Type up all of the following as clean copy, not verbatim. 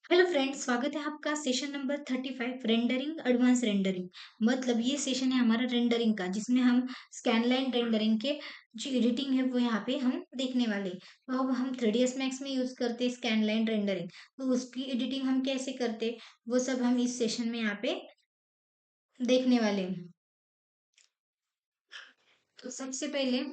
Hello friends, स्वागत है आपका session number 35 rendering advance rendering. मतलब ये सेशन है हमारा रेंडरिंग का, जिसमें हम स्कैनलाइन रेंडरिंग के जो एडिटिंग है वो यहाँ पे हम देखने वाले हैं। तो अब हम 3ds मैक्स में यूज करते हैं स्कैनलाइन रेंडरिंग। तो उसकी एडिटिंग हम कैसे करते हैं वो सब हम इस सेशन में यहाँ पे देखने वाले हैं। तो सबसे पहले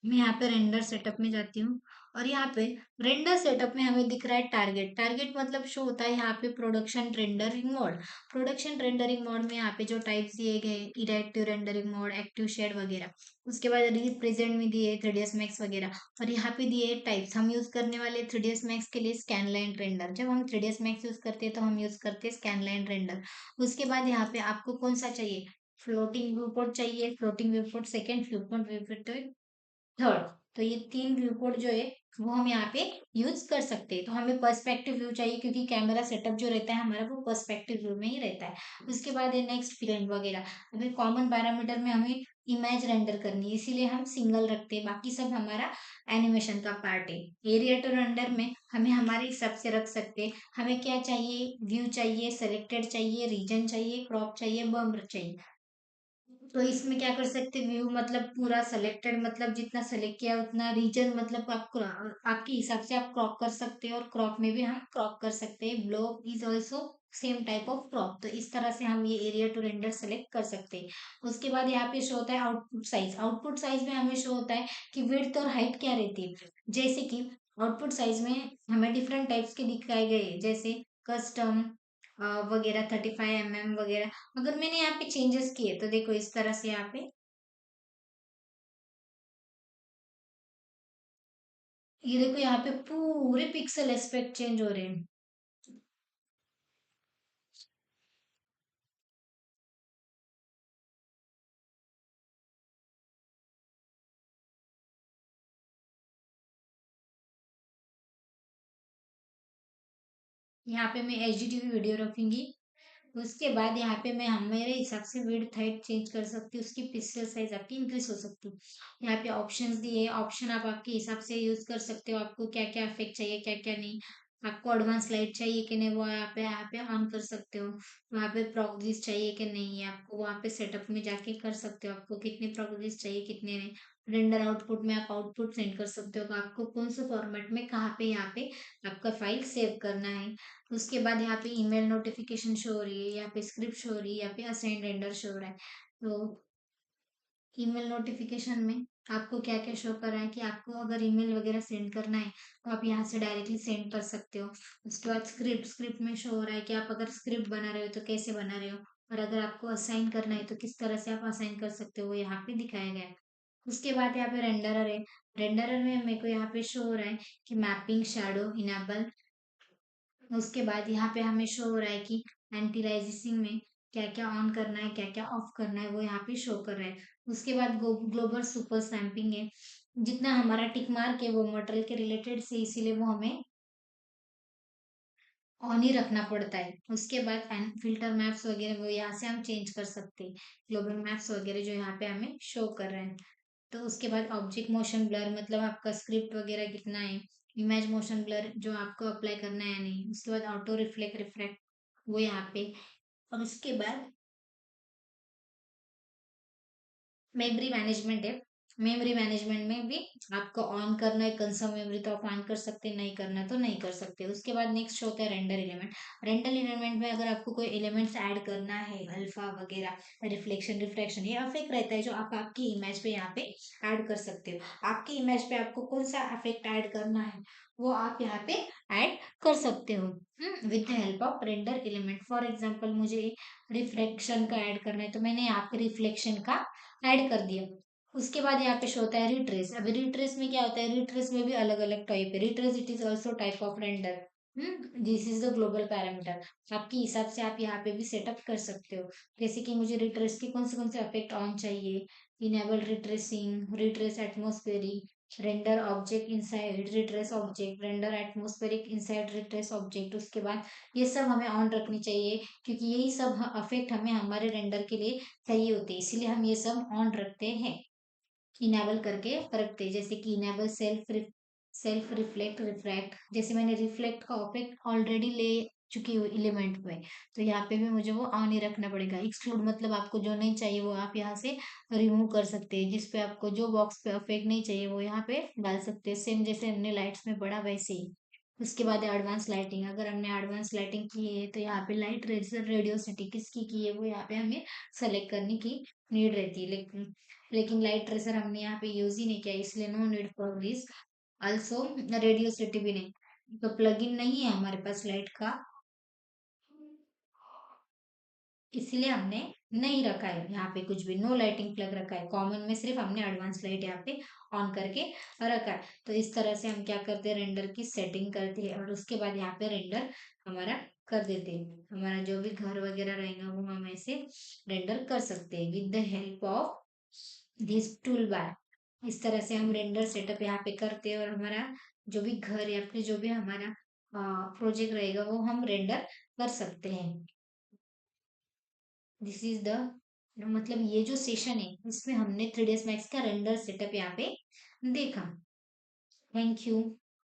मैं यहाँ पे रेंडर सेटअप में जाती हूँ और यहाँ पे रेंडर सेटअप में हमें दिख रहा है टारगेट। टारगेट मतलब शो होता है यहाँ पे production rendering mode. Production rendering mode में यहाँ पे जो टाइप्स दिए गए, इरेक्टिव रेंडरिंग मोड, एक्टिव शेड वगैरह। उसके बाद रीड प्रेजेंट में दिए 3ds मैक्स वगैरह, और यहाँ पे दिए टाइप्स। हम यूज करने वाले 3ds मैक्स के लिए स्कैनलाइन रेंडर। जब हम 3ds मैक्स यूज करते हैं तो हम यूज करते हैं स्कैनलाइन रेंडर। उसके बाद यहाँ पे आपको कौन सा चाहिए, फ्लोटिंग व्यू पोर्ट चाहिए, floating view port second, floating view port third. तो ये तीन व्यू पोर्ट जो है वो हम यहाँ पे यूज कर सकते हैं। तो हमें पर्सपेक्टिव व्यू चाहिए क्योंकि कैमरा सेटअप जो रहता है हमारा वो पर्सपेक्टिव व्यू में ही रहता है। उसके बाद है नेक्स्ट फिल्म वगैरह। हमें कॉमन पैरामीटर में हमें इमेज रेंडर करनी है, इसीलिए हम सिंगल रखते हैं, बाकी सब हमारा एनिमेशन का पार्ट है। एरिया टू रेंडर में हमें हमारे हिसाब से रख सकते हैं। हमें क्या चाहिए, व्यू चाहिए, सेलेक्टेड चाहिए, रीजन चाहिए, क्रॉप चाहिए, बम्प चाहिए। तो इसमें क्या कर सकते, व्यू मतलब पूरा सेलेक्टेड, मतलब जितना सेलेक्ट किया उतना, रीजन मतलब आप आपके हिसाब से आप क्रॉप कर सकते हैं, और क्रॉप में भी हम क्रॉप कर सकते हैं। Blow is also same type of crop. तो इस तरह से हम ये एरिया टू रेंडर सेलेक्ट कर सकते हैं। उसके बाद यहाँ पे शो होता है आउटपुट साइज। आउटपुट साइज में हमें शो होता है कि विड्थ और हाइट क्या रहती है। जैसे कि आउटपुट साइज में हमें डिफरेंट टाइप्स के दिखाए गए हैं, जैसे कस्टम वगैरह, 35 mm वगैरह। अगर मैंने यहाँ पे चेंजेस किए तो देखो इस तरह से यहाँ पे, ये देखो यहाँ पे पूरे पिक्सल एस्पेक्ट चेंज हो रहे हैं। यहाँ पे मैं HDTV वीडियो रखूंगी। उसके बाद यहाँ पे मैं मेरे हिसाब से विड्थ हाइट चेंज कर सकती हूँ, उसकी पिक्सल साइज आपकी इंक्रीज हो सकती है। यहाँ पे ऑप्शंस दिए, ऑप्शन आप आपके हिसाब से यूज कर सकते हो। आपको क्या क्या इफेक्ट चाहिए, क्या क्या नहीं। आपको एडवांस लाइट चाहिए कि नहीं, वो यहाँ पे ऑन कर सकते हो। वहाँ पे प्रोग्रेस चाहिए कि नहीं, आपको वहाँ पे सेटअप में जाके कर सकते हो। आपको कितने प्रोग्रेस चाहिए, कितने नहीं। रेंडर आउटपुट में आप आउटपुट सेंड कर सकते हो कि आपको कौन से फॉर्मेट में कहाँ पे यहाँ पे आपका फाइल सेव करना है। उसके बाद यहाँ पे ईमेल नोटिफिकेशन शो हो रही है, यहाँ पे स्क्रिप्ट शो हो रही है, यहाँ पे असाइन रेंडर शो हो रहा है। तो ईमेल नोटिफिकेशन में आपको क्या क्या शो कर रहा है कि आपको अगर ईमेल वगैरह सेंड करना है तो आप यहाँ से डायरेक्टली सेंड कर सकते हो। उसके बाद स्क्रिप्ट स्क्रिप्ट में शो हो रहा है कि आप अगर स्क्रिप्ट बना रहे हो तो कैसे बना रहे हो, और अगर आपको असाइन करना है तो किस तरह से आप असाइन कर सकते हो, वो यहाँ पे दिखाया गया है। उसके बाद यहाँ पे रेंडरर है। रेंडरर में मेरे को यहाँ पे शो हो रहा है कि मैपिंग शैडो इनेबल। उसके बाद यहाँ पे हमें शो हो रहा है कि एंटी राइजिंग में क्या क्या ऑन करना है, क्या क्या ऑफ करना है, वो यहाँ पे शो कर रहा है। उसके बाद ग्लोबल सुपर स्टैंपिंग है। जितना हमारा टिक मार्क है वो मटेरियल के रिलेटेड से, इसीलिए वो हमें ऑन ही रखना पड़ता है। उसके बाद फिल्टर मैप्स वगैरह वो यहाँ से हम चेंज कर सकते हैं। ग्लोबल मैप्स वगैरह जो यहाँ पे हमें शो कर रहे हैं। तो उसके बाद ऑब्जेक्ट मोशन ब्लर, मतलब आपका स्क्रिप्ट वगैरह कितना है। इमेज मोशन ब्लर जो आपको अप्लाई करना है या नहीं। उसके बाद ऑटो रिफ्लेक्ट रिफ्रैक्ट, वो यहाँ पे। और उसके बाद मेमोरी मैनेजमेंट है। मेमोरी मैनेजमेंट में भी आपको ऑन करना है कंज्यूम मेमोरी तो आप ऑन कर सकते हैं, नहीं करना तो नहीं कर सकते। उसके बाद नेक्स्ट होता है रेंडर एलिमेंट। रेंडर एलिमेंट में अगर आपको कोई एलिमेंट्स ऐड करना है, अल्फा वगैरह, रिफ्लेक्शन रिफ्रैक्शन, ये अफेक्ट रहता है जो आप आपकी इमेज पे यहाँ पे ऐड कर सकते हो। आपकी इमेज पे आपको कौन सा अफेक्ट ऐड करना है वो आप यहाँ पे ऐड कर सकते हो with the help of render element. For example मुझे रिफ्लेक्शन का ऐड करना है तो मैंने यहाँ पे रिफ्लेक्शन का ऐड कर दिया। उसके बाद यहाँ पे शो होता है रिट्रेस। अभी रिट्रेस में क्या होता है, रिट्रेस में भी अलग अलग टाइप है। Retrace it is also type of render. This is the global parameter. आपके हिसाब से आप यहाँ पे भी सेटअप कर सकते हो। जैसे कि मुझे रिट्रेस के कौन से इफेक्ट ऑन चाहिए, enable retracing, retrace atmospheric, render object inside retrace object, render atmospheric inside retrace object. उसके बाद ये सब हमें ऑन रखनी चाहिए क्योंकि यही सब इफेक्ट हमें हमारे रेंडर के लिए चाहिए होते हैं, इसीलिए हम ये सब ऑन रखते हैं। इनेबल करके रखते हैं, जैसे कि इनेबल सेल्फ रिफ्लेक्ट रिफ्रैक्ट, जैसे मैंने रिफ्लेक्ट का ऑब्जेक्ट ऑलरेडी ले चुकी हूँ एलिमेंट में, तो यहाँ पे भी मुझे वो ऑन ही रखना पड़ेगा। एक्सक्लूड मतलब आपको जो नहीं चाहिए वो आप यहाँ से रिमूव कर सकते हैं, जिस पे आपको जो बॉक्स पे इफेक्ट नहीं चाहिए वो यहाँ पे डाल सकते हैं, सेम जैसे हमने लाइट्स में पढ़ा वैसे ही। उसके बाद एडवांस लाइटिंग, अगर हमने एडवांस लाइटिंग की है तो यहाँ पे लाइट रेडियोसिटी किसकी की है वो यहाँ पे हमें सेलेक्ट करने की नीड रहती है, लेकिन लाइट ट्रेसर हमने यहाँ पे यूज ही नहीं किया, इसलिए no need for this. Also radiosity भी नहीं, तो प्लगइन नहीं है हमारे पास लाइट का, इसलिए हमने नहीं रखा है यहाँ पे कुछ भी, नो लाइटिंग प्लग रखा है, कॉमन में सिर्फ हमने एडवांस लाइट यहाँ पे ऑन करके रखा है। तो इस तरह से हम क्या करते हैं, रेंडर की सेटिंग करते हैं और उसके बाद यहाँ पे रेंडर हमारा कर देते हैं। हमारा जो भी घर वगैरह रहेगा वो हम ऐसे रेंडर कर सकते हैं with the help of this tool bar. इस तरह से हम रेंडर सेटअप यहाँ पे करते हैं और हमारा जो भी घर या फिर जो भी हमारा प्रोजेक्ट रहेगा वो हम रेंडर कर सकते हैं। दिस इज द मतलब ये जो सेशन है इसमें हमने 3ds Max का रेंडर सेटअप यहाँ पे देखा। Thank you.